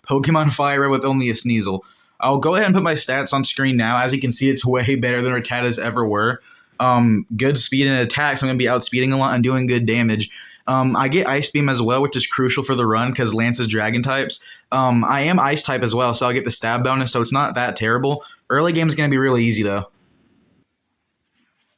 Pokemon Fire Red with only a Sneasel. I'll go ahead and put my stats on screen now. As you can see, it's way better than Rattatas ever were. Good speed and attacks. I'm going to be outspeeding a lot and doing good damage. I get Ice Beam as well, which is crucial for the run because Lance is Dragon types. I am Ice type as well, so I'll get the stab bonus, so it's not that terrible. Early game is going to be really easy, though.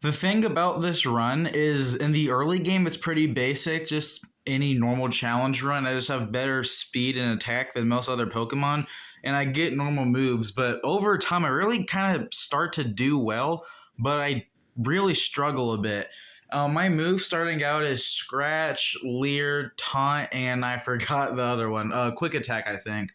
The thing about this run is in the early game, it's pretty basic, just any normal challenge run. I just have better speed and attack than most other Pokemon, and I get normal moves, but over time, I really kind of start to do well, but I really struggle a bit. My move starting out is Scratch, Leer, Taunt, and I forgot the other one. Quick Attack, I think.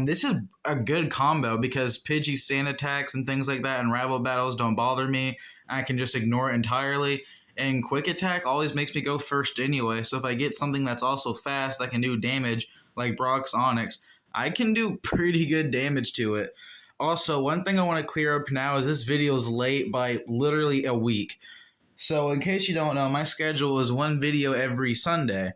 This is a good combo because Pidgey's sand attacks and things like that and rival battles don't bother me. I can just ignore it entirely. And Quick Attack always makes me go first anyway, so if I get something that's also fast that can do damage, like Brock's Onix, I can do pretty good damage to it. Also, one thing I want to clear up now is this video is late by literally a week. So in case you don't know, my schedule is one video every Sunday.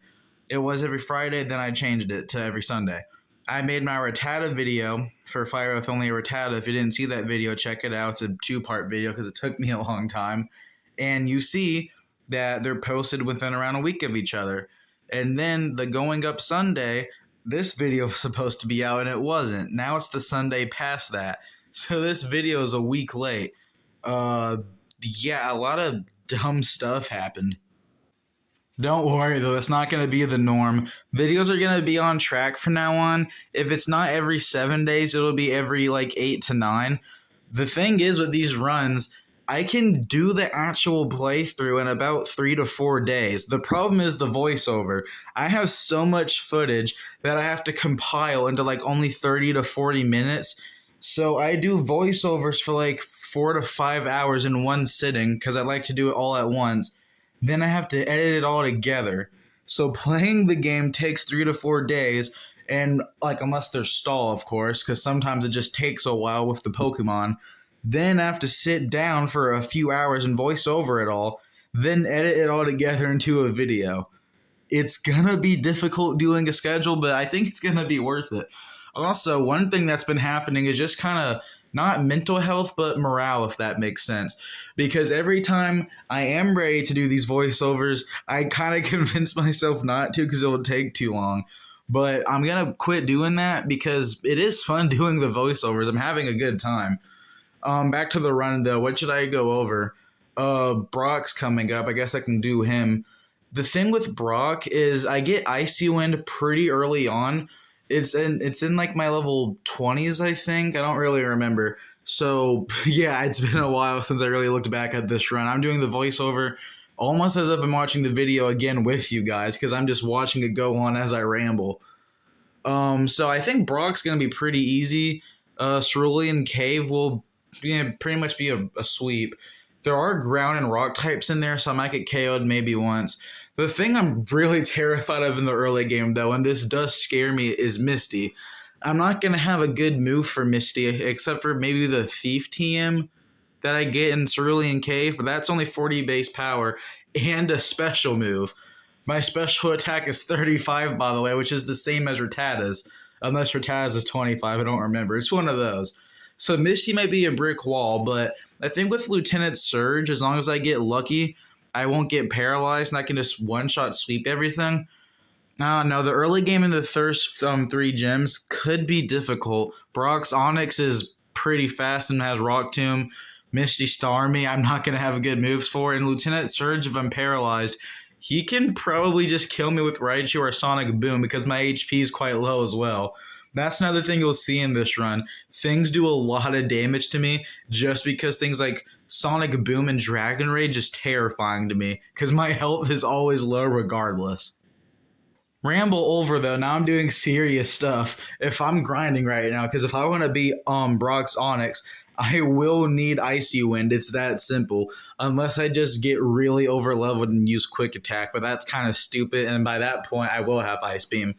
It was every Friday, then I changed it to every Sunday. I made my Rattata video for Fire with only a Rattata. If you didn't see that video, check it out. It's a 2-part video because it took me a long time. And you see that they're posted within around a week of each other. And then the Going Up Sunday, this video was supposed to be out and it wasn't. Now it's the Sunday past that. So this video is a week late. Yeah, a lot of dumb stuff happened. Don't worry though, that's not going to be the norm. Videos are going to be on track from now on. If it's not every 7 days, it'll be every like 8 to 9. The thing is with these runs, I can do the actual playthrough in about 3 to 4 days. The problem is the voiceover. I have so much footage that I have to compile into like only 30 to 40 minutes. So I do voiceovers for like 4 to 5 hours in one sitting because I like to do it all at once. Then I have to edit it all together. So playing the game takes 3 to 4 days, and like unless there's stall, of course, because sometimes it just takes a while with the Pokemon. Then I have to sit down for a few hours and voice over it all, then edit it all together into a video. It's gonna be difficult doing a schedule, but I think it's gonna be worth it. Also, one thing that's been happening is just kind of not mental health, but morale, if that makes sense. Because every time I am ready to do these voiceovers, I kind of convince myself not to because it will take too long. But I'm going to quit doing that because it is fun doing the voiceovers. I'm having a good time. Back to the run, though. What should I go over? Brock's coming up. I guess I can do him. The thing with Brock is I get Icy Wind pretty early on. It's in like my level 20s, I think. I don't really remember. So, yeah, it's been a while since I really looked back at this run. I'm doing the voiceover almost as if I'm watching the video again with you guys because I'm just watching it go on as I ramble. So I think Brock's going to be pretty easy. Cerulean Cave will pretty much be a sweep. There are ground and rock types in there, so I might get KO'd maybe once. The thing I'm really terrified of in the early game, though, and this does scare me, is Misty. I'm not going to have a good move for Misty, except for maybe the Thief TM that I get in Cerulean Cave, but that's only 40 base power and a special move. My special attack is 35, by the way, which is the same as Rattata's, unless Rattata's is 25, I don't remember. It's one of those. So Misty might be a brick wall, but I think with Lieutenant Surge, as long as I get lucky, I won't get paralyzed and I can just one-shot sweep everything. I don't know. The early game in the first 3 gems could be difficult. Brock's Onix is pretty fast and has Rock Tomb. Misty Starmie, I'm not going to have good moves for. And Lieutenant Surge, if I'm paralyzed, he can probably just kill me with Raichu or Sonic Boom because my HP is quite low as well. That's another thing you'll see in this run. Things do a lot of damage to me just because things like Sonic Boom and Dragon Rage is terrifying to me because my health is always low regardless. Ramble over though, now I'm doing serious stuff if I'm grinding right now because if I want to beat Brock's Onix, I will need Icy Wind. It's that simple. Unless I just get really over leveled and use Quick Attack, but that's kind of stupid and by that point I will have Ice Beam.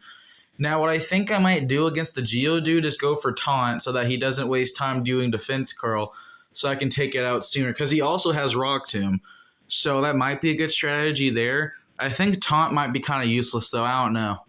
Now, what I think I might do against the Geodude is go for Taunt so that he doesn't waste time doing Defense Curl so I can take it out sooner because he also has Rock Tomb. So that might be a good strategy there. I think Taunt might be kind of useless though. I don't know.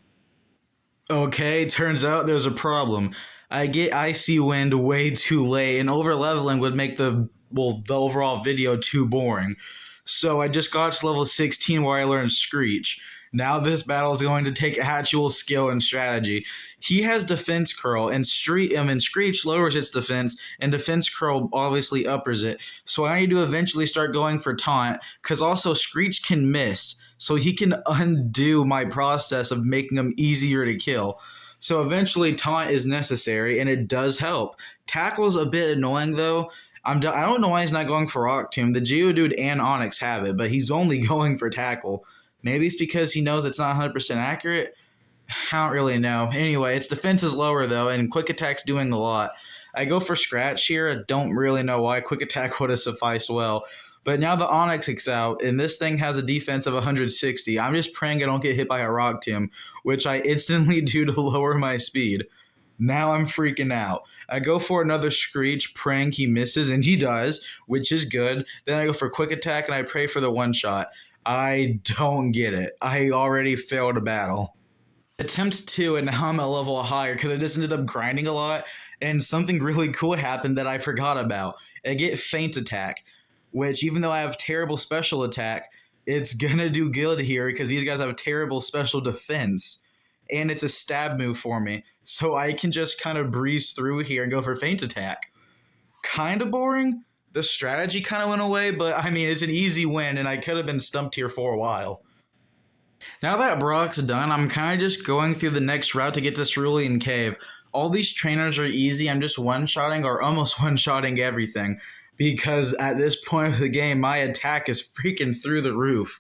Okay, turns out there's a problem. I get icy wind way too late, and over leveling would make the overall video too boring. So I just got to level 16 where I learned Screech. Now this battle is going to take actual skill and strategy. He has defense curl, and Screech lowers its defense, and defense curl obviously uppers it. So I need to eventually start going for taunt, because also Screech can miss, so he can undo my process of making him easier to kill. So eventually taunt is necessary, and it does help. Tackle's a bit annoying though. I don't know why he's not going for Rock Tomb. The Geodude and Onyx have it, but he's only going for Tackle. Maybe it's because he knows it's not 100% accurate. I don't really know. Anyway, its defense is lower though, and Quick Attack's doing a lot. I go for Scratch here. I don't really know why. Quick Attack would have sufficed well. But now the Onyx is out, and this thing has a defense of 160. I'm just praying I don't get hit by a Rock Tomb, which I instantly do to lower my speed. Now I'm freaking out. I go for another Screech, praying he misses, and he does, which is good. Then I go for Quick Attack, and I pray for the one-shot. I don't get it. I already failed a battle. Attempt 2, and now I'm a level higher because I just ended up grinding a lot, and something really cool happened that I forgot about. I get Feint Attack, which even though I have terrible special attack, it's gonna do good here because these guys have a terrible special defense. And it's a stab move for me, so I can just kind of breeze through here and go for Feint Attack. Kind of boring. The strategy kind of went away, but I mean, it's an easy win, and I could have been stumped here for a while. Now that Brock's done, I'm kind of just going through the next route to get to Cerulean Cave. All these trainers are easy. I'm just one-shotting or almost one-shotting everything, because at this point of the game, my attack is freaking through the roof.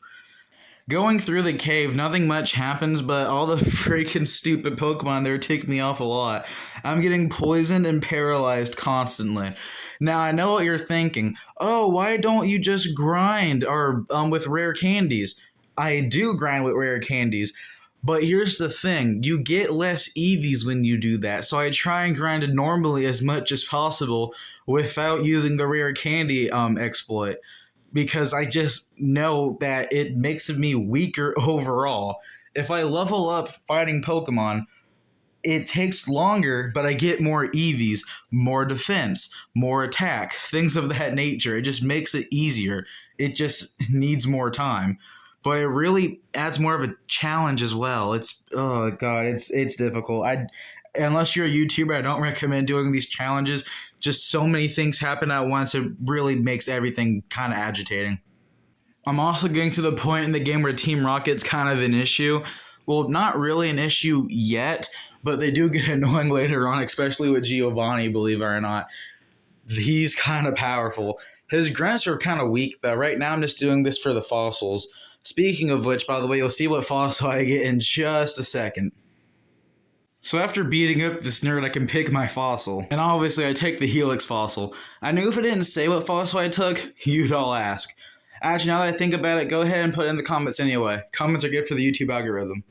Going through the cave, nothing much happens, but all the freaking stupid Pokemon there tick me off a lot. I'm getting poisoned and paralyzed constantly. Now, I know what you're thinking. Oh, why don't you just grind or with rare candies? I do grind with rare candies, but here's the thing. You get less EVs when you do that, so I try and grind it normally as much as possible without using the rare candy exploit, because I just know that it makes me weaker overall. If I level up fighting Pokemon, it takes longer, but I get more EVs, more defense, more attack, things of that nature. It just makes it easier. It just needs more time. But it really adds more of a challenge as well. Oh god, it's difficult. Unless you're a YouTuber, I don't recommend doing these challenges. Just so many things happen at once, it really makes everything kind of agitating. I'm also getting to the point in the game where Team Rocket's kind of an issue. Well, not really an issue yet, but they do get annoying later on, especially with Giovanni, believe it or not. He's kind of powerful. His grunts are kind of weak, though. Right now I'm just doing this for the fossils. Speaking of which, by the way, you'll see what fossil I get in just a second. So after beating up this nerd, I can pick my fossil. And obviously I take the Helix fossil. I knew if I didn't say what fossil I took, you'd all ask. Actually, now that I think about it, go ahead and put it in the comments anyway. Comments are good for the YouTube algorithm.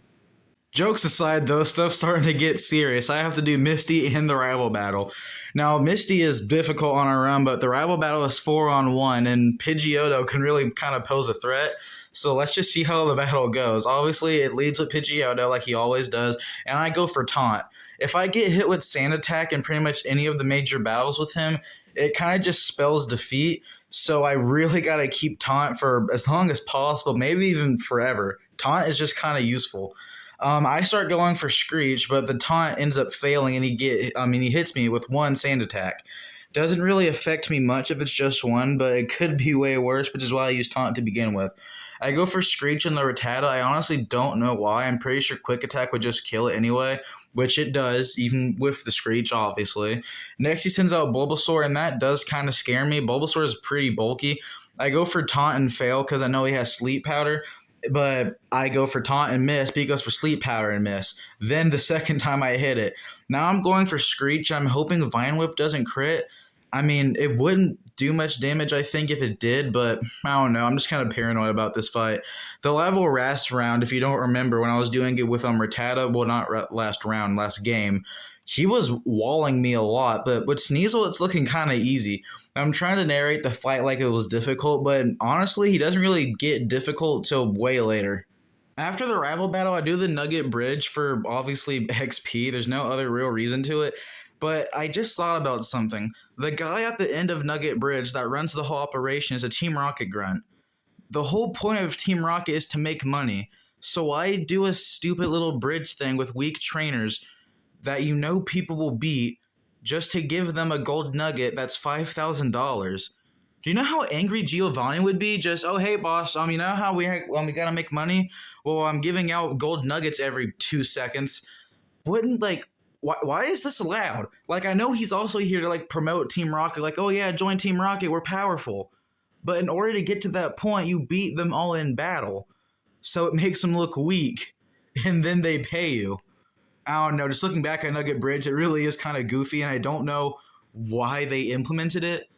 Jokes aside, though, stuff's starting to get serious. I have to do Misty in the rival battle. Now, Misty is difficult on her own, but the rival battle is 4-on-1, and Pidgeotto can really kind of pose a threat. So let's just see how the battle goes. Obviously, it leads with Pidgeotto like he always does, and I go for Taunt. If I get hit with Sand Attack in pretty much any of the major battles with him, it kind of just spells defeat. So I really got to keep Taunt for as long as possible, maybe even forever. Taunt is just kind of useful. I start going for Screech, but the taunt ends up failing, and he hits me with one Sand Attack. Doesn't really affect me much if it's just one, but it could be way worse, which is why I use Taunt to begin with. I go for Screech and the Rattata. I honestly don't know why. I'm pretty sure Quick Attack would just kill it anyway, which it does, even with the Screech, obviously. Next, he sends out Bulbasaur, and that does kind of scare me. Bulbasaur is pretty bulky. I go for Taunt and fail because I know he has Sleep Powder, but I go for Taunt and miss, but he goes for Sleep Powder and miss. Then the second time I hit it. Now I'm going for Screech. I'm hoping Vine Whip doesn't crit. I mean, it wouldn't do much damage, I think, if it did, but I don't know. I'm just kind of paranoid about this fight. The level last round, if you don't remember, when I was doing it with Rattata, well, not last round, last game, he was walling me a lot, but with Sneasel, it's looking kind of easy. I'm trying to narrate the fight like it was difficult, but honestly, he doesn't really get difficult till way later. After the rival battle, I do the Nugget Bridge for obviously XP. There's no other real reason to it. But I just thought about something. The guy at the end of Nugget Bridge that runs the whole operation is a Team Rocket grunt. The whole point of Team Rocket is to make money. So I do a stupid little bridge thing with weak trainers that you know people will beat just to give them a gold nugget that's $5,000. Do you know how angry Giovanni would be? Just, oh hey boss, you know how we gotta make money? Well, I'm giving out gold nuggets every 2 seconds. Wouldn't like why is this allowed? Like I know he's also here to like promote Team Rocket, like, oh yeah, join Team Rocket, we're powerful. But in order to get to that point, you beat them all in battle. So it makes them look weak. And then they pay you. I don't know, just looking back at Nugget Bridge, it really is kind of goofy, and I don't know why they implemented it.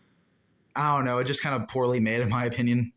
I don't know, it just kind of poorly made in my opinion.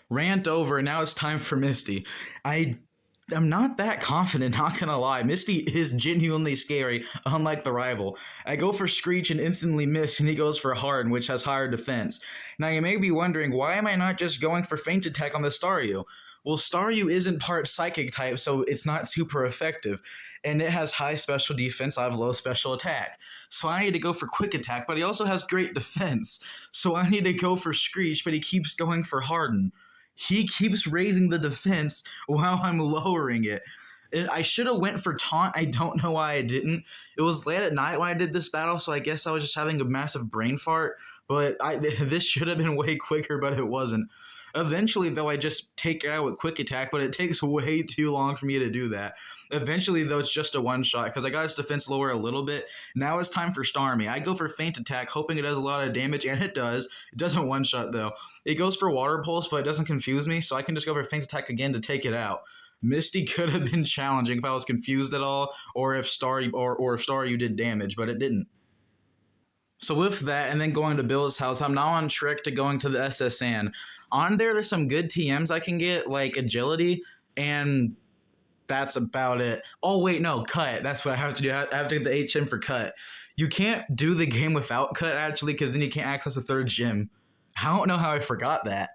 Rant over, now it's time for Misty. I'm not that confident, not gonna lie. Misty is genuinely scary, unlike the rival. I go for Screech and instantly miss, and he goes for Harden, which has higher defense. Now you may be wondering, why am I not just going for Feint Attack on the Staryu? Well, Staryu isn't part Psychic type, so it's not super effective. And it has high special defense, I have low special attack. So I need to go for Quick Attack, but he also has great defense. So I need to go for Screech, but he keeps going for Harden. He keeps raising the defense while I'm lowering it. And I should have went for taunt. I don't know why I didn't. It was late at night when I did this battle, so I guess I was just having a massive brain fart. But this should have been way quicker, but it wasn't. Eventually, though, I just take it out with Quick Attack, but it takes way too long for me to do that. Eventually, though, it's just a one-shot, because I got his defense lower a little bit. Now it's time for Starmie. I go for Feint Attack, hoping it does a lot of damage, and it does. It doesn't one-shot, though. It goes for Water Pulse, but it doesn't confuse me, so I can just go for Feint Attack again to take it out. Misty could have been challenging if I was confused at all, or if Staryu did damage, but it didn't. So with that, and then going to Bill's house, I'm now on trick to going to the SSN. On there's some good TMs I can get, like Agility, and that's about it. Oh, wait, no, Cut. That's what I have to do. I have to get the HM for Cut. You can't do the game without Cut, actually, because then you can't access a third gym. I don't know how I forgot that.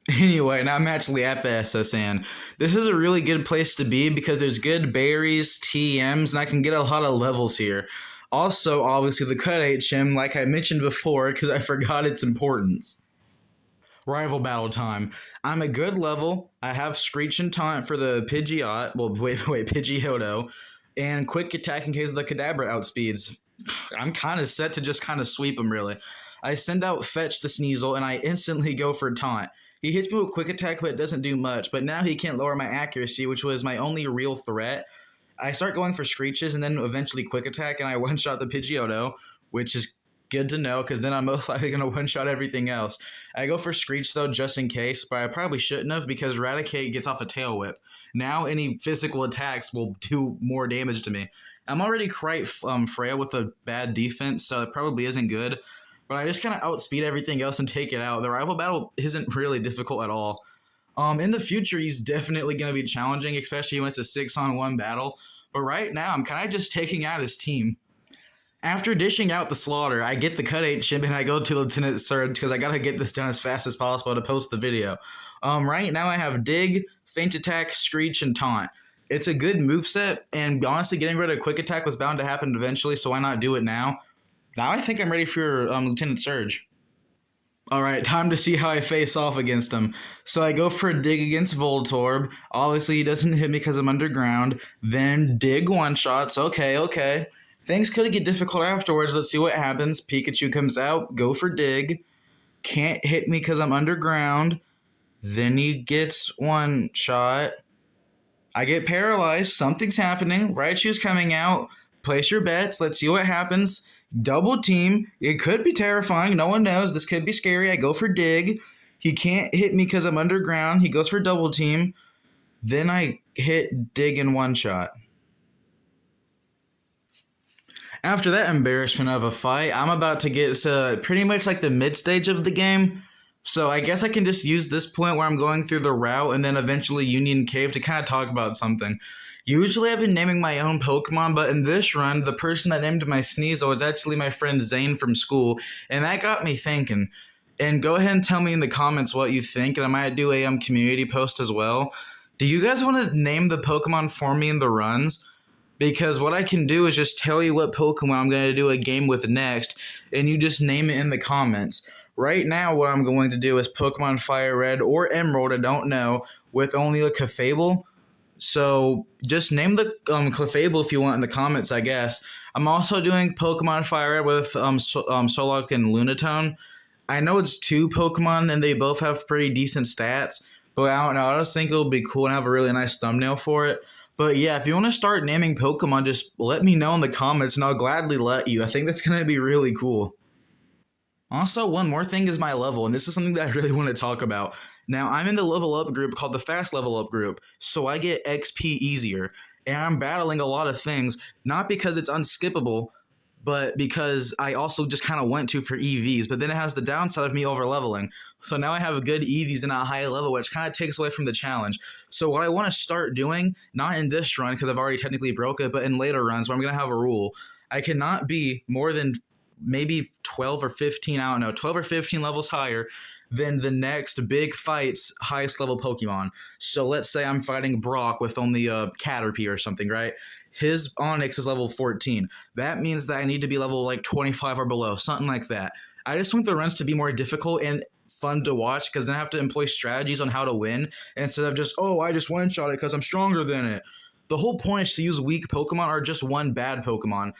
Anyway, now I'm actually at the SSN. This is a really good place to be because there's good berries, TMs, and I can get a lot of levels here. Also, obviously, the Cut HM, like I mentioned before, because I forgot its importance. Rival battle time. I'm a good level. I have Screech and Taunt for the Pidgeot. Well, wait, Pidgeotto. And Quick Attack in case the Kadabra outspeeds. I'm kind of set to just kind of sweep him, really. I send out Fetch the Sneasel, and I instantly go for Taunt. He hits me with Quick Attack, but it doesn't do much. But now he can't lower my accuracy, which was my only real threat. I start going for Screeches, and then eventually Quick Attack, and I one-shot the Pidgeotto, which is good to know, because then I'm most likely going to one-shot everything else. I go for Screech, though, just in case, but I probably shouldn't have, because Raticate gets off a Tail Whip. Now any physical attacks will do more damage to me. I'm already quite frail with a bad defense, so it probably isn't good, but I just kind of outspeed everything else and take it out. The rival battle isn't really difficult at all. In the future, he's definitely going to be challenging, especially when it's a 6-on-1 battle, but right now, I'm kind of just taking out his team. After dishing out the slaughter, I get the Cut HM and I go to Lieutenant Surge because I gotta get this done as fast as possible to post the video. Right now I have Dig, Feint Attack, Screech, and Taunt. It's a good moveset, and honestly getting rid of Quick Attack was bound to happen eventually, so why not do it now? Now I think I'm ready for Lieutenant Surge. Alright, time to see how I face off against him. So I go for a Dig against Voltorb. Obviously he doesn't hit me because I'm underground. Then Dig one-shots. Okay. Things could get difficult afterwards. Let's see what happens. Pikachu comes out. Go for Dig. Can't hit me because I'm underground. Then he gets one shot. I get paralyzed. Something's happening. Raichu's coming out. Place your bets. Let's see what happens. Double team. It could be terrifying. No one knows. This could be scary. I go for Dig. He can't hit me because I'm underground. He goes for double team. Then I hit Dig in one shot. After that embarrassment of a fight, I'm about to get to pretty much like the mid-stage of the game. So I guess I can just use this point where I'm going through the route and then eventually Union Cave to kind of talk about something. Usually I've been naming my own Pokemon, but in this run, the person that named my Sneasel was actually my friend Zane from school, and that got me thinking. And go ahead and tell me in the comments what you think, and I might do a community post as well. Do you guys want to name the Pokemon for me in the runs? Because what I can do is just tell you what Pokemon I'm going to do a game with next, and you just name it in the comments. Right now, what I'm going to do is Pokemon Fire Red or Emerald, I don't know, with only a Clefable. So just name the Clefable if you want in the comments, I guess. I'm also doing Pokemon Fire Red with Solok and Lunatone. I know it's two Pokemon and they both have pretty decent stats, but I don't know. I just think it'll be cool and have a really nice thumbnail for it. But yeah, if you want to start naming Pokemon, just let me know in the comments and I'll gladly let you. I think that's going to be really cool. Also, one more thing is my level, and this is something that I really want to talk about. Now, I'm in the level up group called the Fast Level Up group, so I get XP easier, and I'm battling a lot of things, not because it's unskippable, but because I also just kind of went to for EVs, but then it has the downside of me over leveling. So now I have good EVs and a high level, which kind of takes away from the challenge. So what I want to start doing, not in this run, because I've already technically broke it, but in later runs where I'm going to have a rule, I cannot be more than maybe 12 or 15, I don't know, 12 or 15 levels higher than the next big fight's highest level Pokemon. So let's say I'm fighting Brock with only a Caterpie or something, right? His Onix is level 14. That means that I need to be level like 25 or below, something like that. I just want the runs to be more difficult and fun to watch because then I have to employ strategies on how to win instead of just, oh, I just one-shot it because I'm stronger than it. The whole point is to use weak Pokemon or just one bad Pokemon.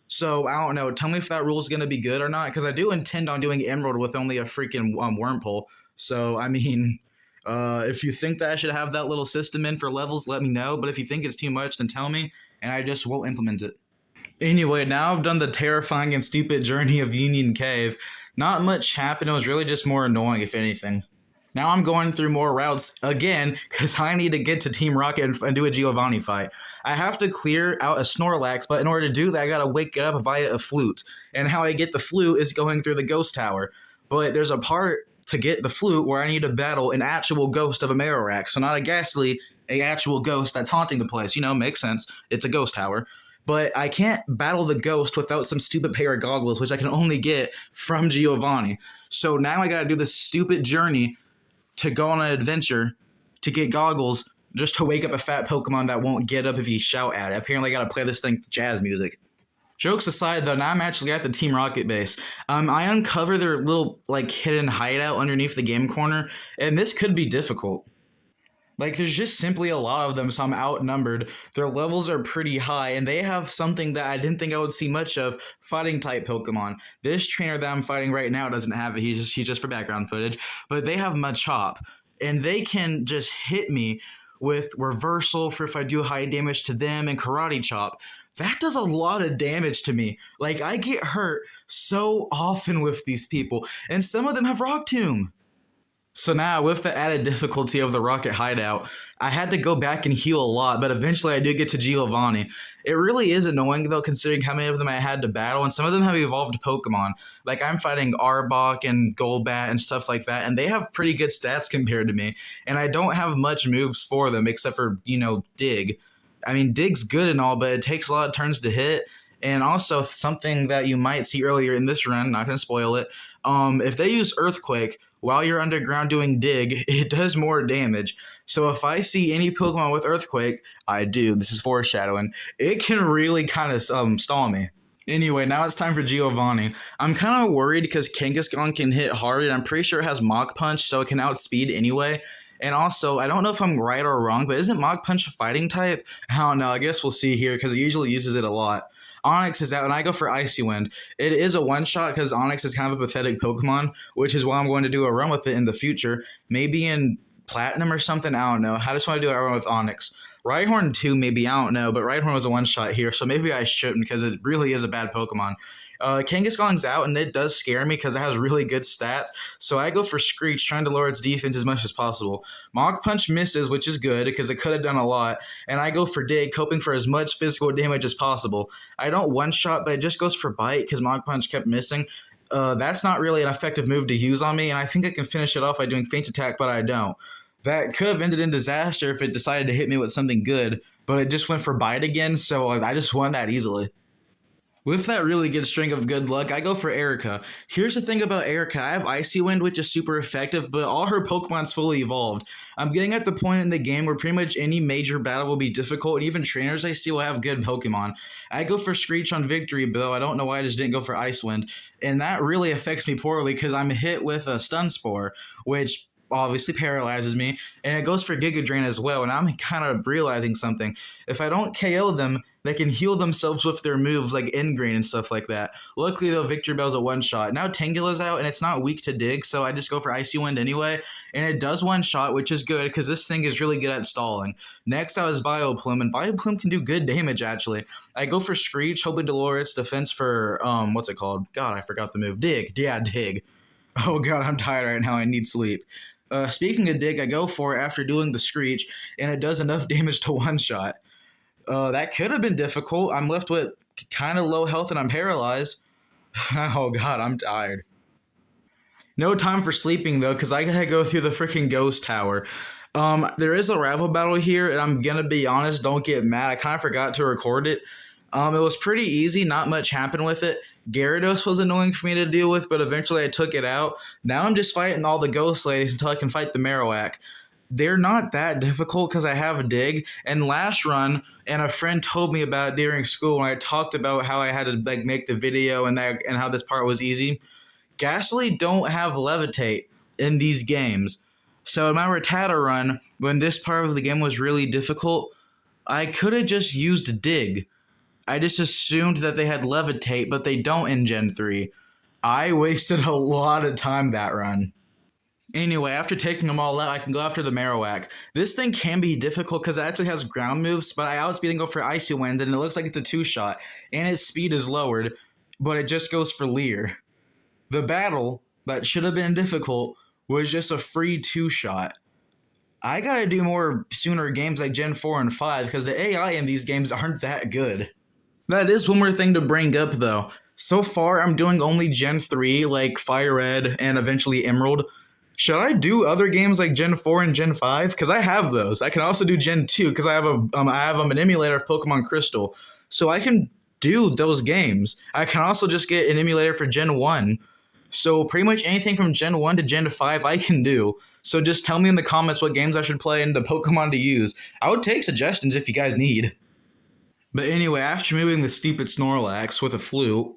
So, I don't know. Tell me if that rule is going to be good or not, because I do intend on doing Emerald with only a freaking Wurmple. So, I mean, if you think that I should have that little system in for levels, let me know. But if you think it's too much, then tell me, and I just won't implement it. Anyway, now I've done the terrifying and stupid journey of Union Cave. Not much happened. It was really just more annoying, if anything. Now I'm going through more routes again because I need to get to Team Rocket and do a Giovanni fight. I have to clear out a Snorlax, but in order to do that, I gotta wake it up via a flute. And how I get the flute is going through the ghost tower. But there's a part to get the flute where I need to battle an actual ghost of a Marowak. So not a Ghastly, a actual ghost that's haunting the place. You know, makes sense. It's a ghost tower. But I can't battle the ghost without some stupid pair of goggles, which I can only get from Giovanni. So now I gotta do this stupid journey to go on an adventure to get goggles just to wake up a fat Pokemon that won't get up if you shout at it. Apparently, I gotta play this thing jazz music. Jokes aside, though, now I'm actually at the Team Rocket base. I uncover their little, hidden hideout underneath the game corner, and this could be difficult. There's just simply a lot of them, so I'm outnumbered. Their levels are pretty high, and they have something that I didn't think I would see much of, fighting-type Pokemon. This trainer that I'm fighting right now doesn't have it. He's just for background footage. But they have Machop, and they can just hit me with Reversal for if I do high damage to them, and Karate Chop. That does a lot of damage to me. I get hurt so often with these people, and some of them have Rock Tomb. So now, with the added difficulty of the Rocket Hideout, I had to go back and heal a lot, but eventually I did get to Giovanni. It really is annoying, though, considering how many of them I had to battle, and some of them have evolved Pokemon. I'm fighting Arbok and Golbat and stuff like that, and they have pretty good stats compared to me, and I don't have much moves for them, except for, Dig. I mean, Dig's good and all, but it takes a lot of turns to hit, and also something that you might see earlier in this run, not going to spoil it, if they use Earthquake while you're underground doing Dig, it does more damage. So if I see any Pokemon with Earthquake, I do, this is foreshadowing, it can really kind of stall me. Anyway, now it's time for Giovanni. I'm kind of worried because Kangaskhan can hit hard, and I'm pretty sure it has Mach Punch, so it can outspeed anyway. And also, I don't know if I'm right or wrong, but isn't Mach Punch a fighting type? I don't know, I guess we'll see here because it usually uses it a lot. Onix is out, and I go for Icy Wind. It is a one-shot because Onix is kind of a pathetic Pokemon, which is why I'm going to do a run with it in the future. Maybe in Platinum or something, I don't know. I just want to do a run with Onix. Rhyhorn 2, maybe, I don't know, but Rhyhorn was a one-shot here, so maybe I shouldn't because it really is a bad Pokemon. Kangaskhan's out, and it does scare me because it has really good stats, so I go for Screech, trying to lower its defense as much as possible. Mach Punch misses, which is good because it could have done a lot, and I go for Dig, hoping for as much physical damage as possible. I don't one-shot, but it just goes for Bite because Mach Punch kept missing. That's not really an effective move to use on me, and I think I can finish it off by doing Feint Attack, but I don't. That could have ended in disaster if it decided to hit me with something good, but it just went for Bite again, so I just won that easily. With that really good string of good luck, I go for Erica. Here's the thing about Erica. I have Icy Wind, which is super effective, but all her Pokemon's fully evolved. I'm getting at the point in the game where pretty much any major battle will be difficult, and even trainers I see will have good Pokemon. I go for Screech on Victory, though. I don't know why I just didn't go for Ice Wind. And that really affects me poorly because I'm hit with a Stun Spore, which obviously paralyzes me, and it goes for Giga Drain as well. And I'm kind of realizing something. If I don't KO them, they can heal themselves with their moves like Ingrain and stuff like that. Luckily though, Victory Bell's a one-shot. Now Tangela's out and it's not weak to dig, so I just go for Icy Wind anyway. And it does one-shot, which is good because this thing is really good at stalling. Next out is Vileplume, and Vileplume can do good damage actually. I go for Screech, hoping to lower its defense for, what's it called? God, I forgot the move. Dig. Yeah, Dig. Oh god, I'm tired right now. I need sleep. Speaking of Dig, I go for it after doing the Screech, and it does enough damage to one-shot. That could have been difficult. I'm left with kind of low health and I'm paralyzed. Oh god, I'm tired. No time for sleeping though, because I gotta go through the freaking ghost tower. There is a rival battle here, and I'm gonna be honest, don't get mad. I kind of forgot to record it. It was pretty easy, not much happened with it. Gyarados was annoying for me to deal with, but eventually I took it out. Now I'm just fighting all the ghost ladies until I can fight the Marowak. They're not that difficult because I have a dig. And last run, and a friend told me about it during school when I talked about how I had to like make the video and how this part was easy. Ghastly don't have Levitate in these games. So in my Rattata run, when this part of the game was really difficult, I could have just used Dig. I just assumed that they had Levitate, but they don't in Gen 3. I wasted a lot of time that run. Anyway, after taking them all out, I can go after the Marowak. This thing can be difficult because it actually has ground moves, but I outspeed and go for Icy Wind, and it looks like it's a two-shot, and its speed is lowered, but it just goes for Leer. The battle that should have been difficult was just a free two-shot. I gotta do more sooner games like Gen 4 and 5 because the AI in these games aren't that good. That is one more thing to bring up, though. So far, I'm doing only Gen 3, like Fire Red and eventually Emerald. Should I do other games like Gen 4 and Gen 5? Because I have those. I can also do Gen 2 because I have an emulator of Pokemon Crystal. So I can do those games. I can also just get an emulator for Gen 1. So pretty much anything from Gen 1 to Gen 5 I can do. So just tell me in the comments what games I should play and the Pokemon to use. I would take suggestions if you guys need. But anyway, after moving the stupid Snorlax with a flute,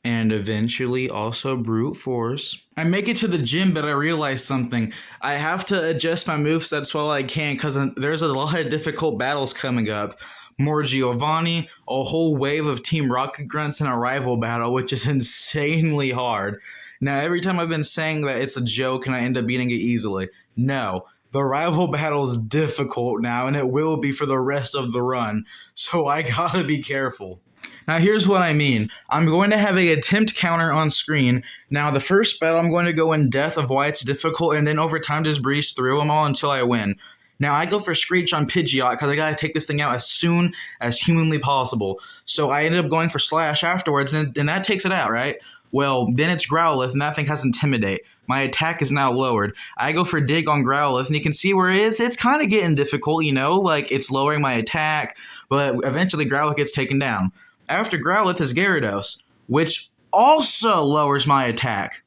and eventually also brute force, I make it to the gym, but I realize something. I have to adjust my movesets while I can because there's a lot of difficult battles coming up. More Giovanni, a whole wave of Team Rocket Grunts, and a rival battle, which is insanely hard. Now, every time I've been saying that it's a joke and I end up beating it easily. No. The rival battle is difficult now, and it will be for the rest of the run, so I gotta be careful. Now here's what I mean. I'm going to have an attempt counter on screen. Now the first battle I'm going to go in depth of why it's difficult, and then over time just breeze through them all until I win. Now I go for Screech on Pidgeot because I gotta take this thing out as soon as humanly possible. So I ended up going for Slash afterwards, and that takes it out, right? Well, then it's Growlithe, and that thing has Intimidate. My attack is now lowered. I go for Dig on Growlithe, and you can see where it's kind of getting difficult, you know? Like, it's lowering my attack, but eventually Growlithe gets taken down. After Growlithe is Gyarados, which also lowers my attack.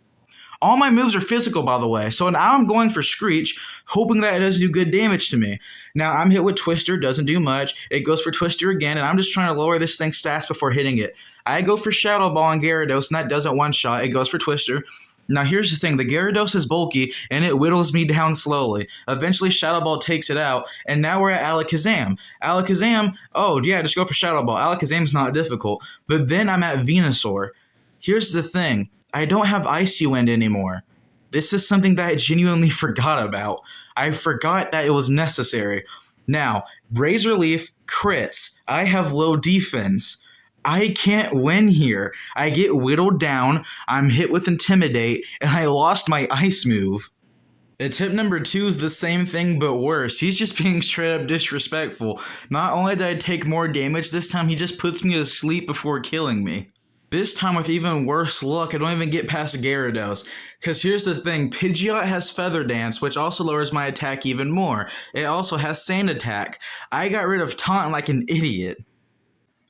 All my moves are physical, by the way, so now I'm going for Screech, hoping that it doesn't do good damage to me. Now, I'm hit with Twister, doesn't do much. It goes for Twister again, and I'm just trying to lower this thing's stats before hitting it. I go for Shadow Ball on Gyarados, and that doesn't one-shot. It goes for Twister. Now, here's the thing. The Gyarados is bulky, and it whittles me down slowly. Eventually, Shadow Ball takes it out, and now we're at Alakazam. Alakazam, oh, yeah, just go for Shadow Ball. Alakazam's not difficult. But then I'm at Venusaur. Here's the thing. I don't have Icy Wind anymore. This is something that I genuinely forgot about. I forgot that it was necessary. Now, Razor Leaf crits. I have low defense. I can't win here. I get whittled down, I'm hit with Intimidate, and I lost my Ice move. Tip number 2 is the same thing but worse. He's just being straight up disrespectful. Not only did I take more damage, this time he just puts me to sleep before killing me. This time with even worse luck, I don't even get past Gyarados. Because here's the thing, Pidgeot has Feather Dance, which also lowers my attack even more. It also has Sand Attack. I got rid of Taunt like an idiot.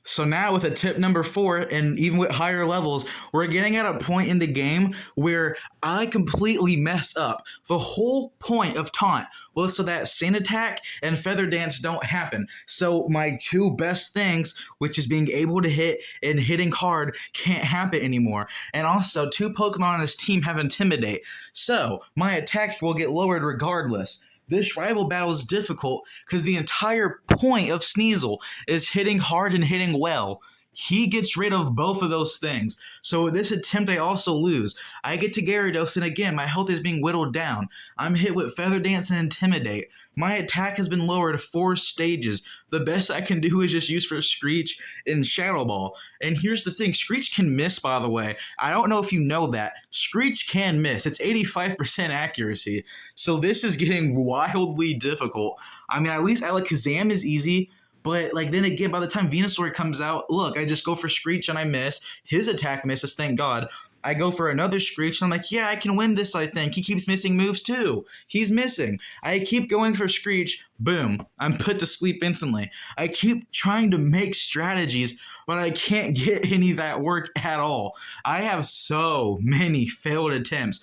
So now with a tip number 4, and even with higher levels, we're getting at a point in the game where I completely mess up. The whole point of taunt was so that sand attack and feather dance don't happen. So my two best things, which is being able to hit and hitting hard, can't happen anymore. And also, two Pokemon on this team have intimidate. So my attack will get lowered regardless. This rival battle is difficult because the entire point of Sneasel is hitting hard and hitting well. He gets rid of both of those things. So this attempt I also lose. I get to Gyarados and again my health is being whittled down. I'm hit with Feather Dance and Intimidate. My attack has been lowered 4 stages. The best I can do is just use for Screech and Shadow Ball. And here's the thing, Screech can miss, by the way. I don't know if you know that. Screech can miss. It's 85% accuracy. So this is getting wildly difficult. I mean, at least Alakazam is easy. But, like, then again, by the time Venusaur comes out, look, I just go for Screech and I miss. His attack misses, thank God. I go for another Screech, and I'm like, yeah, I can win this, I think. He keeps missing moves, too. He's missing. I keep going for Screech. Boom. I'm put to sleep instantly. I keep trying to make strategies, but I can't get any of that work at all. I have so many failed attempts.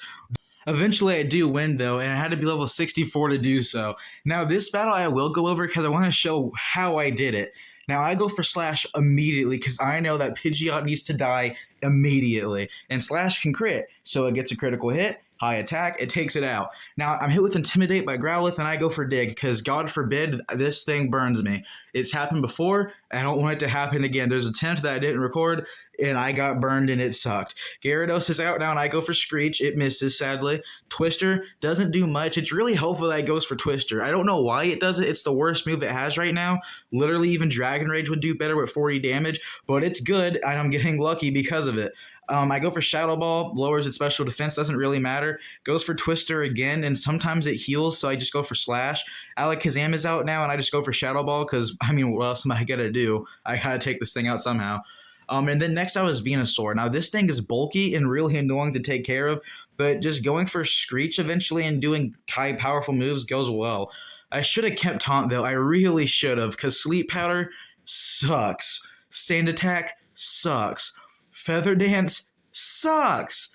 Eventually I do win though, and I had to be level 64 to do so. Now this battle I will go over because I want to show how I did it. Now I go for Slash immediately because I know that Pidgeot needs to die immediately. And Slash can crit, so it gets a critical hit, high attack, it takes it out. Now I'm hit with Intimidate by Growlithe and I go for Dig because God forbid this thing burns me. It's happened before, I don't want it to happen again. There's a attempt that I didn't record and I got burned and it sucked. Gyarados is out now and I go for Screech, it misses sadly. Twister doesn't do much, it's really helpful that it goes for Twister. I don't know why it does it, it's the worst move it has right now. Literally even Dragon Rage would do better with 40 damage, but it's good and I'm getting lucky because of it. I go for Shadow Ball, lowers its special defense, doesn't really matter. Goes for Twister again, and sometimes it heals, so I just go for Slash. Alakazam is out now, and I just go for Shadow Ball, because, I mean, what else am I going to do? I gotta take this thing out somehow. And then next I was Venusaur. Now, this thing is bulky and really annoying to take care of, but just going for Screech eventually and doing high, powerful moves goes well. I should have kept Taunt, though. I really should have, because Sleep Powder sucks. Sand Attack sucks. Feather Dance sucks.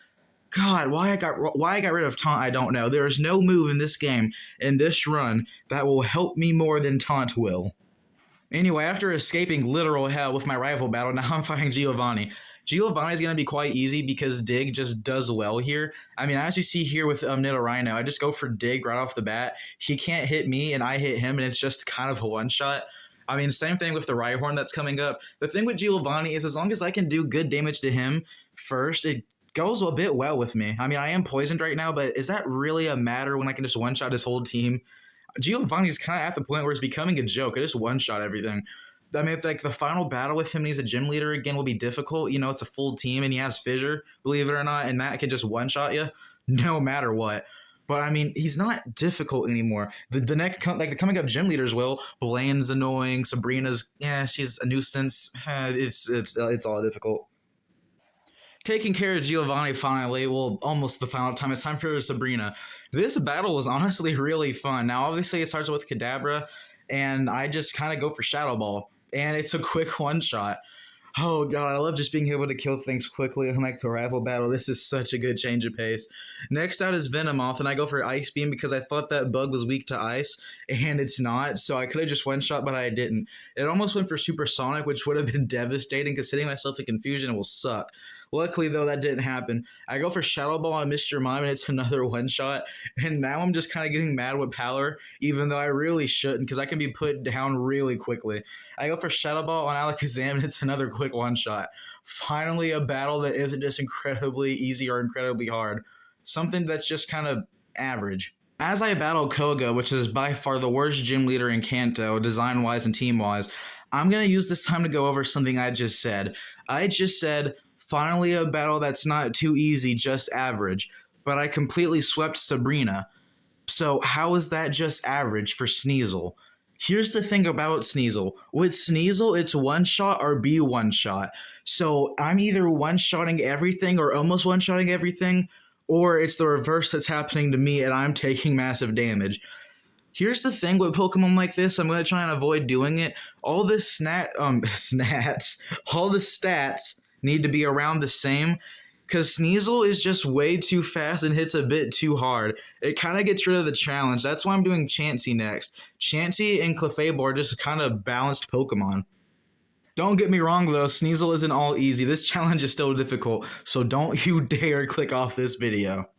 God, why I got rid of Taunt, I don't know. There is no move in this game, in this run, that will help me more than Taunt will. Anyway, after escaping literal hell with my rival battle, now I'm fighting Giovanni. Giovanni is going to be quite easy because Dig just does well here. I mean, as you see here with Nidorino, I just go for Dig right off the bat. He can't hit me, and I hit him, and it's just kind of a one-shot. I mean, same thing with the Rhyhorn that's coming up. The thing with Giovanni is as long as I can do good damage to him first, it goes a bit well with me. I mean, I am poisoned right now, but is that really a matter when I can just one-shot his whole team? Giovanni's kind of at the point where it's becoming a joke. I just one-shot everything. I mean, it's like the final battle with him and he's a gym leader again will be difficult. You know, it's a full team and he has Fissure, believe it or not, and that can just one-shot you no matter what. But I mean, he's not difficult anymore. The next, like the coming up gym leaders will. Blaine's annoying. Sabrina's, yeah, she's a nuisance. It's all difficult. Taking care of Giovanni finally, well, almost the final time. It's time for Sabrina. This battle was honestly really fun. Now, obviously, it starts with Kadabra, and I just kind of go for Shadow Ball, and it's a quick one-shot. Oh god, I love just being able to kill things quickly unlike the rival battle. This is such a good change of pace. Next out is Venomoth, and I go for Ice Beam because I thought that bug was weak to ice, and it's not, so I could have just one-shot, but I didn't. It almost went for Supersonic, which would have been devastating because hitting myself to Confusion will suck. Luckily, though, that didn't happen. I go for Shadow Ball on Mr. Mime, and it's another one-shot, and now I'm just kind of getting mad with Pallor, even though I really shouldn't because I can be put down really quickly. I go for Shadow Ball on Alakazam, and it's another quick one-shot. Finally, a battle that isn't just incredibly easy or incredibly hard. Something that's just kind of average. As I battle Koga, which is by far the worst gym leader in Kanto, design-wise and team-wise, I'm going to use this time to go over something I just said. I just said, finally a battle that's not too easy, just average. But I completely swept Sabrina. So how is that just average for Sneasel? Here's the thing about Sneasel. With Sneasel, it's one-shot or be one-shot. So I'm either one-shotting everything or almost one-shotting everything, or it's the reverse that's happening to me and I'm taking massive damage. Here's the thing with Pokemon like this, I'm gonna try and avoid doing it. All the all the stats need to be around the same. Cause Sneasel is just way too fast and hits a bit too hard. It kind of gets rid of the challenge. That's why I'm doing Chansey next. Chansey and Clefable are just kind of balanced Pokemon. Don't get me wrong though, Sneasel isn't all easy. This challenge is still difficult, so don't you dare click off this video.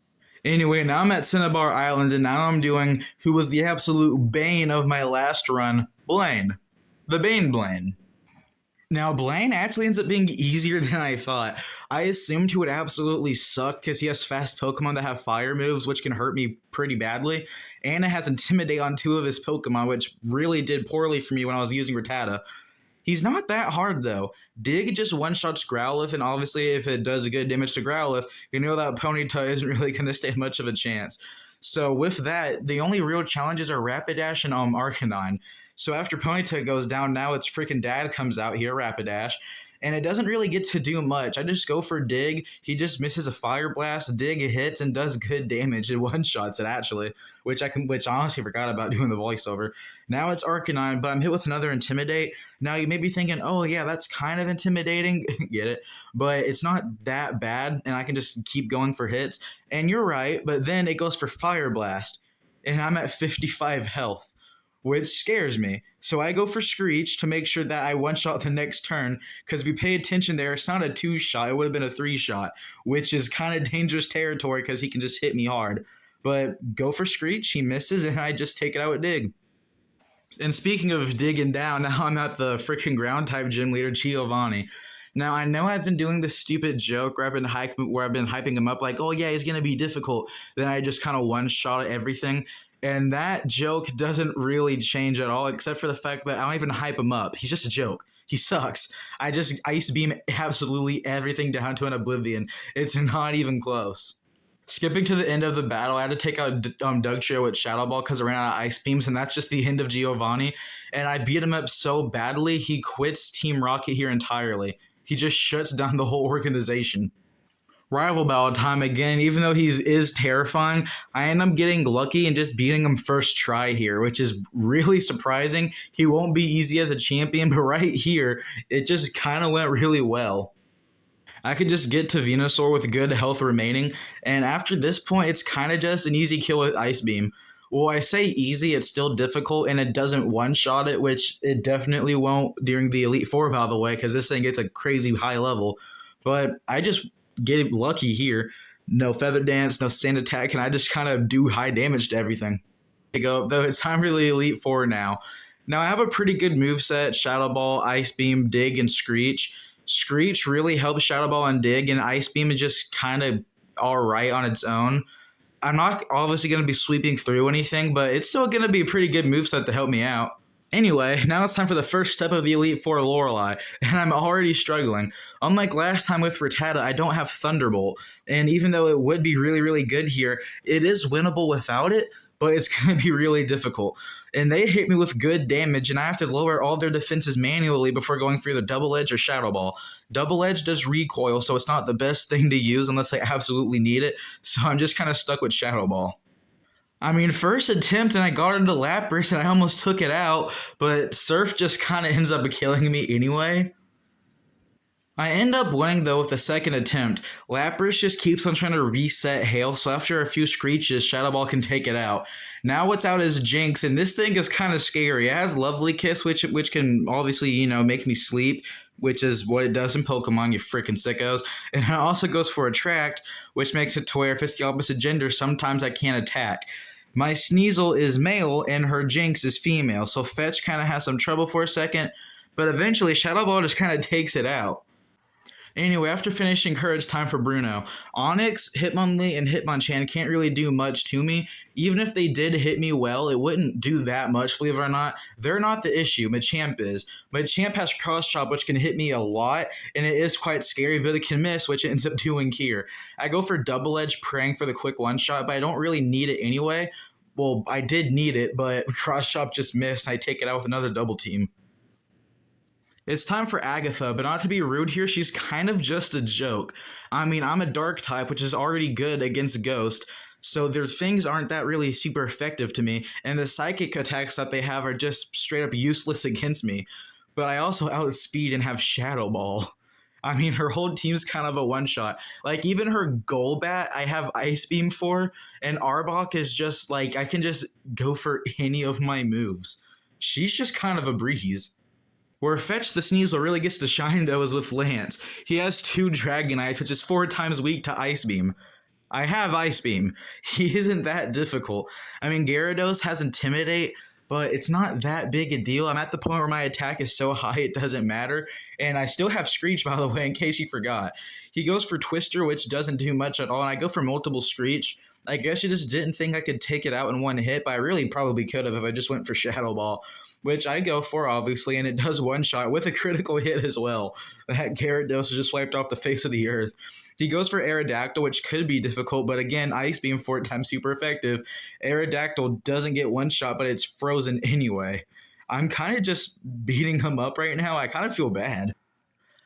Anyway, now I'm at Cinnabar Island, and now I'm doing who was the absolute bane of my last run, Blaine. The Bane Blaine. Now, Blaine actually ends up being easier than I thought. I assumed he would absolutely suck because he has fast Pokemon that have fire moves, which can hurt me pretty badly. And it has Intimidate on 2 of his Pokemon, which really did poorly for me when I was using Rattata. He's not that hard, though. Dig just one-shots Growlithe, and obviously if it does good damage to Growlithe, you know that Ponyta isn't really going to stand much of a chance. So with that, the only real challenges are Rapidash and Arcanine. So after Ponyta goes down, now its freaking dad comes out here, Rapidash, and it doesn't really get to do much. I just go for Dig. He just misses a Fire Blast. Dig hits and does good damage. It one-shots it, actually, which I honestly forgot about doing the voiceover. Now it's Arcanine, but I'm hit with another Intimidate. Now you may be thinking, oh yeah, that's kind of intimidating. Get it? But it's not that bad, and I can just keep going for hits. And you're right, but then it goes for Fire Blast, and I'm at 55 health, which scares me. So I go for Screech to make sure that I one-shot the next turn, because if you pay attention there, it's not a 2-shot, it would have been a 3-shot, which is kind of dangerous territory because he can just hit me hard. But go for Screech, he misses, and I just take it out with Dig. And speaking of digging down, now I'm at the freaking ground-type gym leader, Giovanni. Now, I know I've been doing this stupid joke where I've been hyping him up like, oh yeah, he's going to be difficult. Then I just kind of one-shot everything. And that joke doesn't really change at all, except for the fact that I don't even hype him up. He's just a joke. He sucks. I just Ice Beam absolutely everything down to an oblivion. It's not even close. Skipping to the end of the battle, I had to take out Dugtrio with Shadow Ball because I ran out of Ice Beams, and that's just the end of Giovanni. And I beat him up so badly, he quits Team Rocket here entirely. He just shuts down the whole organization. Rival battle time again. Even though he is terrifying, I end up getting lucky and just beating him first try here, which is really surprising. He won't be easy as a champion, but right here, it just kind of went really well. I could just get to Venusaur with good health remaining, and after this point, it's kind of just an easy kill with Ice Beam. Well, I say easy, it's still difficult, and it doesn't one-shot it, which it definitely won't during the Elite Four, by the way, because this thing gets a crazy high level. But I just get lucky here. No Feather Dance, no Sand Attack, and I just kind of do high damage to everything. Though it's time for the Elite Four now. Now I have a pretty good moveset: Shadow Ball, Ice Beam, Dig, and Screech. Screech really helps Shadow Ball and Dig, and Ice Beam is just kind of alright on its own. I'm not obviously going to be sweeping through anything, but it's still going to be a pretty good moveset to help me out. Anyway, now it's time for the first step of the Elite Four Lorelei, and I'm already struggling. Unlike last time with Rattata, I don't have Thunderbolt, and even though it would be really, really good here, it is winnable without it, but it's going to be really difficult. And they hit me with good damage, and I have to lower all their defenses manually before going for either Double Edge or Shadow Ball. Double Edge does recoil, so it's not the best thing to use unless I absolutely need it, so I'm just kind of stuck with Shadow Ball. I mean, first attempt, and I got into Lapras, and I almost took it out, but Surf just kind of ends up killing me anyway. I end up winning, though, with the second attempt. Lapras just keeps on trying to reset Hail, so after a few screeches, Shadow Ball can take it out. Now what's out is Jinx, and this thing is kind of scary. It has Lovely Kiss, which can obviously, make me sleep, which is what it does in Pokemon, you freaking sickos. And it also goes for Attract, which makes it to where if it's the opposite gender, sometimes I can't attack. My Sneasel is male, and her Jinx is female, so Fetch kind of has some trouble for a second, but eventually Shadow Ball just kind of takes it out. Anyway, after finishing her, it's time for Bruno. Onix, Hitmonlee, and Hitmonchan can't really do much to me. Even if they did hit me well, it wouldn't do that much, believe it or not. They're not the issue, Machamp is. Machamp has Cross Chop, which can hit me a lot, and it is quite scary, but it can miss, which it ends up doing here. I go for Double Edge, praying for the quick one-shot, but I don't really need it anyway. Well, I did need it, but Cross Chop just missed, and I take it out with another double team. It's time for Agatha, but not to be rude here, she's kind of just a joke. I mean, I'm a Dark type, which is already good against Ghost. So their things aren't that really super effective to me, and the psychic attacks that they have are just straight up useless against me. But I also outspeed and have Shadow Ball. I mean, her whole team's kind of a one shot. Like, even her Golbat, I have Ice Beam for, and Arbok is just like, I can just go for any of my moves. She's just kind of a breeze. Where Fetch the Sneasel really gets to shine, though, is with Lance. He has 2 Dragonites, which is 4 times weak to Ice Beam. I have Ice Beam. He isn't that difficult. I mean, Gyarados has Intimidate, but it's not that big a deal. I'm at the point where my attack is so high it doesn't matter. And I still have Screech, by the way, in case you forgot. He goes for Twister, which doesn't do much at all, and I go for multiple Screech. I guess you just didn't think I could take it out in one hit, but I really probably could have if I just went for Shadow Ball, which I go for, obviously, and it does one shot with a critical hit as well. That Gyarados is just wiped off the face of the earth. He goes for Aerodactyl, which could be difficult, but again, Ice Beam 4 times super effective. Aerodactyl doesn't get one shot, but it's frozen anyway. I'm kind of just beating him up right now. I kind of feel bad.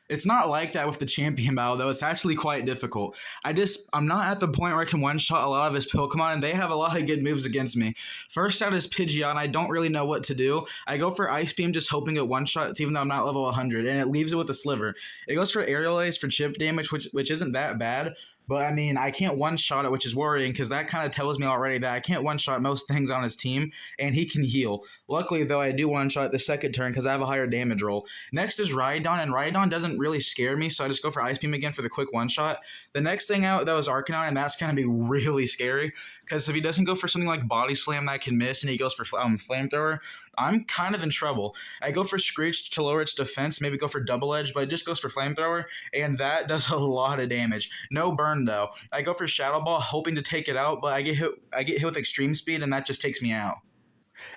It's not like that with the champion battle, though. It's actually quite difficult. I'm not at the point where I can one-shot a lot of his Pokemon, and they have a lot of good moves against me. First out is Pidgeot, and I don't really know what to do. I go for Ice Beam, just hoping it one-shots, even though I'm not level 100, and it leaves it with a Sliver. It goes for Aerial Ace for chip damage, which isn't that bad. But, I mean, I can't one-shot it, which is worrying, because that kind of tells me already that I can't one-shot most things on his team, and he can heal. Luckily, though, I do one-shot the second turn, because I have a higher damage roll. Next is Rhydon, and Rhydon doesn't really scare me, so I just go for Ice Beam again for the quick one-shot. The next thing out, though, is Arcanine, and that's going to be really scary, because if he doesn't go for something like Body Slam that I can miss, and he goes for Flamethrower, I'm kind of in trouble. I go for Screech to lower its defense, maybe go for Double Edge, but it just goes for Flamethrower, and that does a lot of damage. No burn, though. I go for Shadow Ball, hoping to take it out, but I get hit with Extreme Speed, and that just takes me out.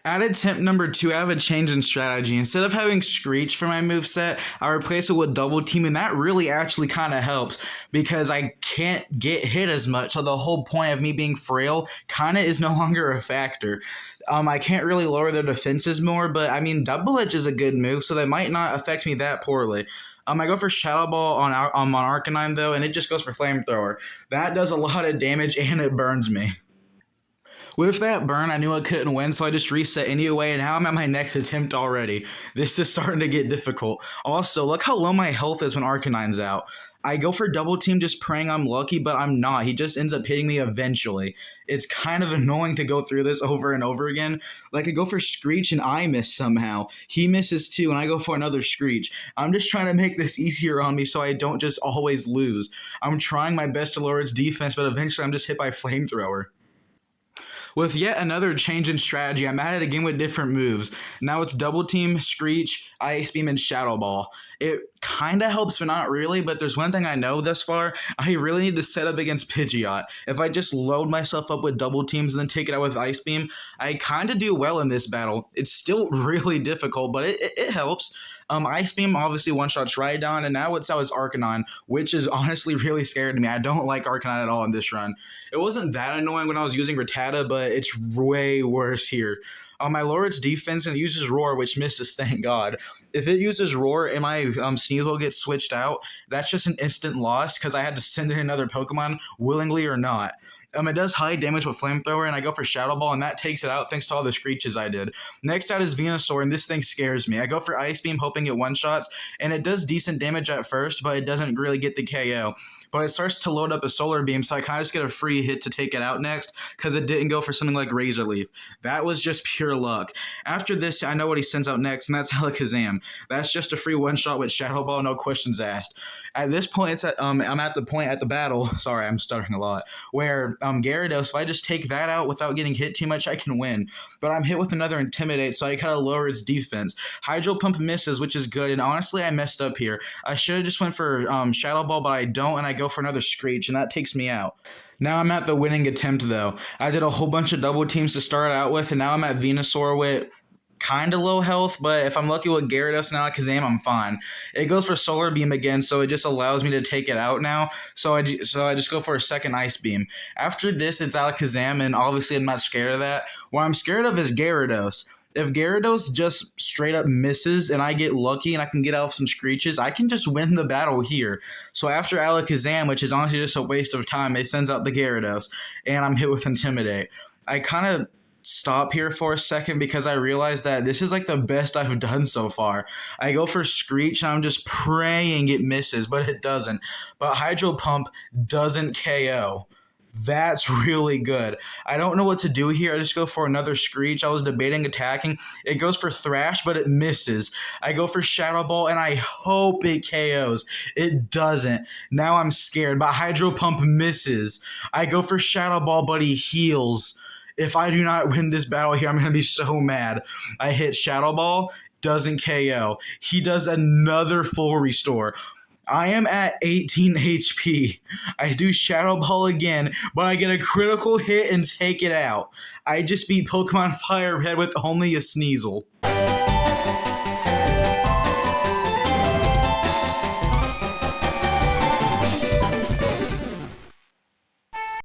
At attempt number 2, I have a change in strategy. Instead of having Screech for my moveset, I replace it with Double Team, and that really actually kind of helps because I can't get hit as much, so the whole point of me being frail kind of is no longer a factor. I can't really lower their defenses more, but I mean, Double Edge is a good move, so that might not affect me that poorly. I go for Shadow Ball on Arcanine, though, and it just goes for Flamethrower. That does a lot of damage, and it burns me. With that burn, I knew I couldn't win, so I just reset anyway, and now I'm at my next attempt already. This is starting to get difficult. Also, look how low my health is when Arcanine's out. I go for Double Team just praying I'm lucky, but I'm not. He just ends up hitting me eventually. It's kind of annoying to go through this over and over again. Like, I go for Screech and I miss somehow. He misses too, and I go for another Screech. I'm just trying to make this easier on me so I don't just always lose. I'm trying my best to lower its defense, but eventually I'm just hit by Flamethrower. With yet another change in strategy, I'm at it again with different moves. Now it's Double Team, Screech, Ice Beam, and Shadow Ball. It kind of helps, but not really, but there's one thing I know thus far. I really need to set up against Pidgeot. If I just load myself up with Double Teams and then take it out with Ice Beam, I kind of do well in this battle. It's still really difficult, but it helps. Ice Beam obviously one-shots Rhydon, and now it's out as Arcanine, which is honestly really scary to me. I don't like Arcanine at all in this run. It wasn't that annoying when I was using Rattata, but it's way worse here. I lower its defense and it uses Roar, which misses, thank God. If it uses Roar and my Sneasel gets switched out, that's just an instant loss because I had to send in another Pokemon, willingly or not. It does high damage with Flamethrower, and I go for Shadow Ball, and that takes it out thanks to all the Screeches I did. Next out is Venusaur, and this thing scares me. I go for Ice Beam, hoping it one-shots, and it does decent damage at first, but it doesn't really get the KO. But it starts to load up a Solar Beam, so I kind of just get a free hit to take it out next, because it didn't go for something like Razor Leaf. That was just pure luck. After this, I know what he sends out next, and that's Alakazam. That's just a free one-shot with Shadow Ball, no questions asked. At this point, I'm at the point at the battle, sorry, I'm stuttering a lot, where Gyarados, if I just take that out without getting hit too much, I can win. But I'm hit with another Intimidate, so I gotta lower its defense. Hydro Pump misses, which is good, and honestly, I messed up here. I should have just went for Shadow Ball, but I don't, and I go for another Screech, and that takes me out. Now I'm at the winning attempt, though. I did a whole bunch of Double Teams to start out with, and now I'm at Venusaur with kind of low health, but if I'm lucky with Gyarados and Alakazam, I'm fine. It goes for Solar Beam again, so it just allows me to take it out now, so I just go for a second Ice Beam. After this, it's Alakazam, and obviously I'm not scared of that. What I'm scared of is Gyarados. If Gyarados just straight up misses and I get lucky and I can get out some screeches, I can just win the battle here. So after Alakazam, which is honestly just a waste of time, it sends out the Gyarados, and I'm hit with Intimidate. I kind of stop here for a second because I realize that this is like the best I've done so far. I go for Screech and I'm just praying it misses, but it doesn't. But Hydro Pump doesn't KO. That's really good. I don't know what to do here. I just go for another Screech. I was debating attacking. It goes for Thrash, but it misses. I go for Shadow Ball, and I hope it KOs. It doesn't. Now I'm scared, but Hydro Pump misses. I go for Shadow Ball, but he heals. If I do not win this battle here, I'm going to be so mad. I hit Shadow Ball, doesn't KO. He does another full restore. I am at 18 HP. I do Shadow Ball again, but I get a critical hit and take it out. I just beat Pokemon Fire Red with only a Sneasel.